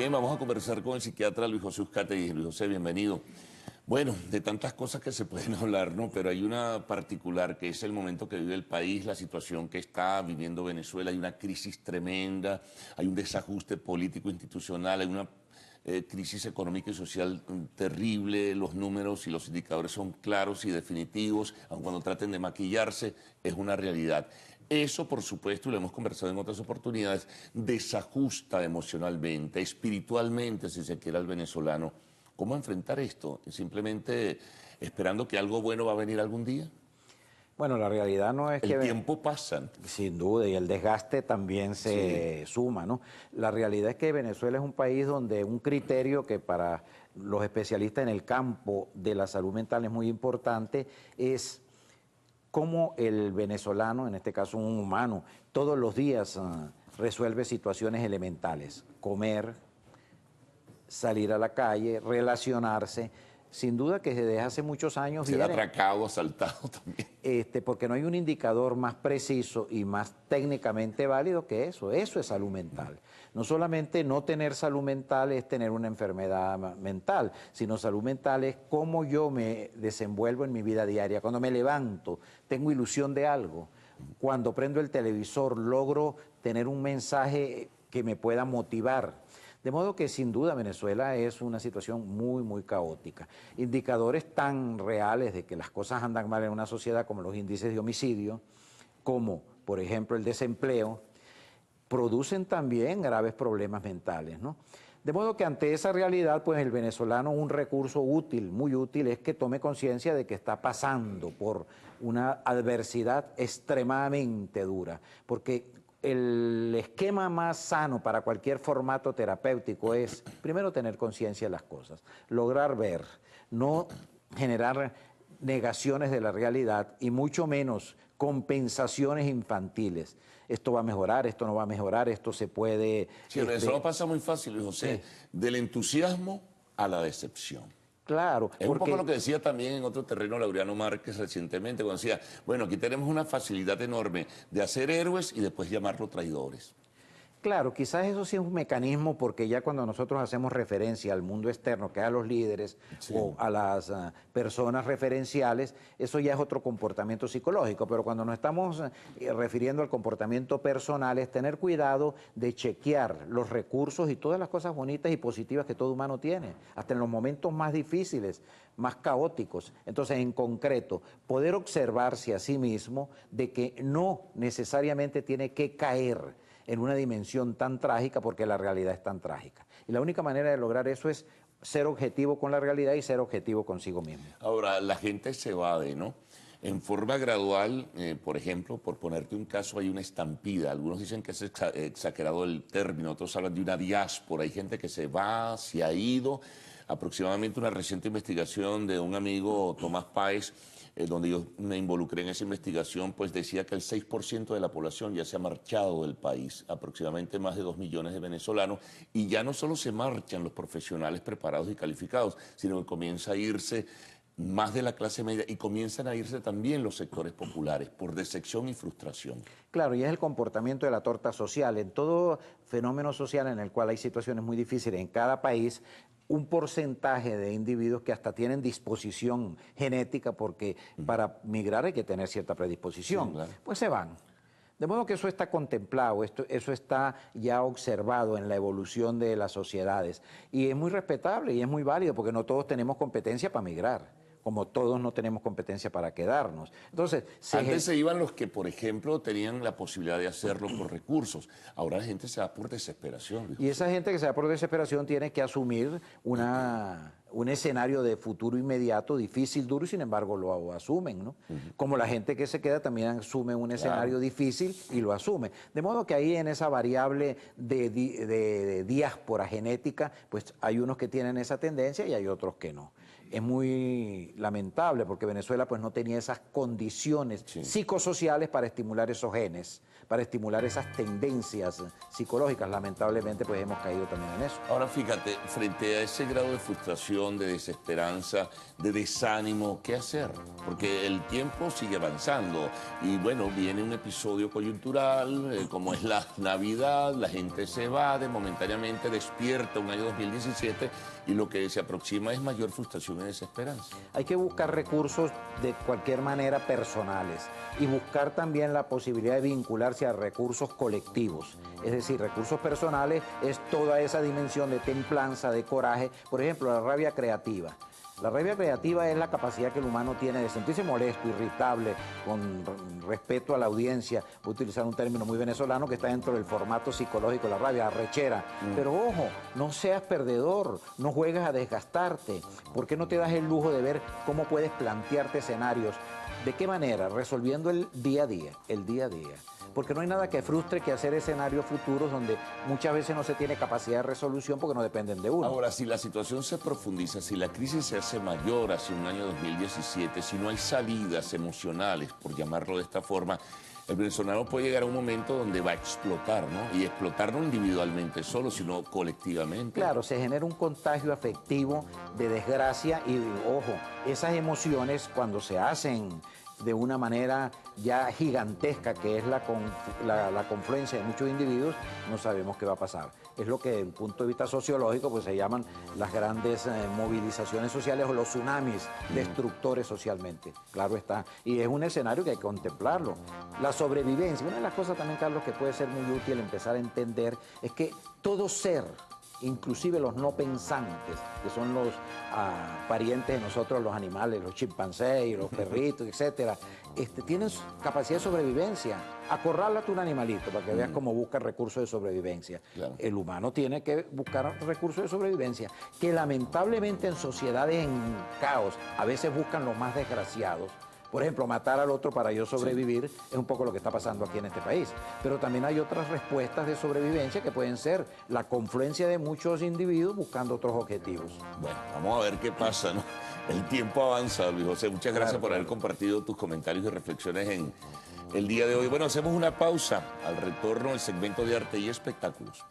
Bien, vamos a conversar con el psiquiatra Luis José Uzcategui. Luis José, bienvenido. Bueno, de tantas cosas que se pueden hablar, ¿no? Pero hay una particular que es el momento que vive el país, la situación que está viviendo Venezuela. Hay una crisis tremenda, hay un desajuste político institucional, hay una crisis económica y social terrible. Los números y los indicadores son claros y definitivos, aun cuando traten de maquillarse, es una realidad. Eso, por supuesto, y lo hemos conversado en otras oportunidades, desajusta emocionalmente, espiritualmente, si se quiere, al venezolano. ¿Cómo enfrentar esto? ¿Simplemente esperando que algo bueno va a venir algún día? Bueno, la realidad no es que... El tiempo pasa. Sin duda, y el desgaste también se suma, ¿no? La realidad es que Venezuela es un país donde un criterio que para los especialistas en el campo de la salud mental es muy importante es cómo el venezolano, en este caso un humano, todos los días resuelve situaciones elementales: comer, salir a la calle, relacionarse. Sin duda que desde hace muchos años Ser viene, atracado, asaltado también. porque no hay un indicador más preciso y más técnicamente válido que eso. Eso es salud mental. No solamente no tener salud mental es tener una enfermedad mental, sino salud mental es cómo yo me desenvuelvo en mi vida diaria. Cuando me levanto, tengo ilusión de algo. Cuando prendo el televisor, logro tener un mensaje que me pueda motivar. De modo que sin duda Venezuela es una situación muy, muy caótica. Indicadores tan reales de que las cosas andan mal en una sociedad como los índices de homicidio, como por ejemplo el desempleo, producen también graves problemas mentales, ¿no? De modo que ante esa realidad, pues el venezolano, un recurso útil, muy útil, es que tome conciencia de que está pasando por una adversidad extremadamente dura, porque el esquema más sano para cualquier formato terapéutico es, primero, tener conciencia de las cosas, lograr ver, no generar negaciones de la realidad y mucho menos compensaciones infantiles. Esto va a mejorar, esto no va a mejorar, esto se puede... Sí, eso no pasa muy fácil, Luis José, del entusiasmo a la decepción. Claro, Es un poco lo que decía también en otro terreno Laureano Márquez recientemente, cuando decía, bueno, aquí tenemos una facilidad enorme de hacer héroes y después llamarlos traidores. Claro, quizás eso sí es un mecanismo porque ya cuando nosotros hacemos referencia al mundo externo, que es a los líderes o a las personas referenciales, eso ya es otro comportamiento psicológico, pero cuando nos estamos refiriendo al comportamiento personal es tener cuidado de chequear los recursos y todas las cosas bonitas y positivas que todo humano tiene, hasta en los momentos más difíciles, más caóticos. Entonces, en concreto, poder observarse a sí mismo de que no necesariamente tiene que caer en una dimensión tan trágica porque la realidad es tan trágica. Y la única manera de lograr eso es ser objetivo con la realidad y ser objetivo consigo mismo. Ahora, la gente se evade, ¿no? En forma gradual, por ejemplo, por ponerte un caso, hay una estampida. Algunos dicen que es exagerado el término, otros hablan de una diáspora. Hay gente que se va, se ha ido. Aproximadamente una reciente investigación de un amigo, Tomás Páez, donde yo me involucré en esa investigación, pues decía que el 6% de la población ya se ha marchado del país, aproximadamente más de 2 millones de venezolanos, y ya no solo se marchan los profesionales preparados y calificados, sino que comienza a irse más de la clase media y comienzan a irse también los sectores populares por decepción y frustración. Claro, y es el comportamiento de la torta social. En todo fenómeno social en el cual hay situaciones muy difíciles en cada país, un porcentaje de individuos que hasta tienen disposición genética, porque para migrar hay que tener cierta predisposición, pues se van. De modo que eso está contemplado, eso está ya observado en la evolución de las sociedades. Y es muy respetable y es muy válido, porque no todos tenemos competencia para migrar, como todos no tenemos competencia para quedarnos. Entonces, antes se iban los que, por ejemplo, tenían la posibilidad de hacerlo por recursos. Ahora la gente se va por desesperación. Y esa gente que se va por desesperación tiene que asumir un escenario de futuro inmediato, difícil, duro, y sin embargo lo asumen, ¿no? Como la gente que se queda también asume un escenario difícil y lo asume. De modo que ahí en esa variable de diáspora genética, pues hay unos que tienen esa tendencia y hay otros que no. es muy lamentable porque Venezuela pues no tenía esas condiciones psicosociales para estimular esos genes, para estimular esas tendencias psicológicas. Lamentablemente pues hemos caído también en eso. Ahora fíjate, frente a ese grado de frustración, de desesperanza, de desánimo, ¿qué hacer? Porque el tiempo sigue avanzando y bueno, viene un episodio coyuntural, como es la Navidad, la gente se evade, momentáneamente despierta un año 2017 y lo que se aproxima es mayor frustración y desesperanza. Hay que buscar recursos de cualquier manera personales y buscar también la posibilidad de vincularse a recursos colectivos. Es decir, recursos personales es toda esa dimensión de templanza, de coraje. Por ejemplo, la rabia creativa. La rabia creativa es la capacidad que el humano tiene de sentirse molesto, irritable, con respeto a la audiencia. Voy a utilizar un término muy venezolano que está dentro del formato psicológico de la rabia, arrechera. Pero ojo, no seas perdedor, no juegues a desgastarte. ¿Por qué no te das el lujo de ver cómo puedes plantearte escenarios? ¿De qué manera? Resolviendo el día a día, el día a día. Porque no hay nada que frustre que hacer escenarios futuros donde muchas veces no se tiene capacidad de resolución porque no dependen de uno. Ahora, si la situación se profundiza, si la crisis se hace mayor hacia un año 2017, si no hay salidas emocionales, por llamarlo de esta forma, el venezolano puede llegar a un momento donde va a explotar, ¿no? Y explotar no individualmente solo, sino colectivamente. Claro, se genera un contagio afectivo de desgracia y, ojo, esas emociones cuando se hacen de una manera ya gigantesca, que es la confluencia de muchos individuos, no sabemos qué va a pasar. Es lo que, desde el punto de vista sociológico, pues se llaman las grandes movilizaciones sociales o los tsunamis destructores socialmente. Claro está. Y es un escenario que hay que contemplarlo. La sobrevivencia, una de las cosas también, Carlos, que puede ser muy útil empezar a entender, es que todo ser, inclusive los no pensantes, que son los parientes de nosotros, los animales, los chimpancés, los perritos, etcétera, tienen capacidad de sobrevivencia. Acorrala tú un animalito para que veas cómo busca recursos de sobrevivencia. Claro. El humano tiene que buscar recursos de sobrevivencia, que lamentablemente en sociedades en caos a veces buscan los más desgraciados. Por ejemplo, matar al otro para yo sobrevivir es un poco lo que está pasando aquí en este país. Pero también hay otras respuestas de sobrevivencia que pueden ser la confluencia de muchos individuos buscando otros objetivos. Bueno, vamos a ver qué pasa, ¿no? El tiempo avanza, Luis José. Muchas gracias por haber compartido tus comentarios y reflexiones en el día de hoy. Bueno, hacemos una pausa. Al retorno, el segmento de arte y espectáculos.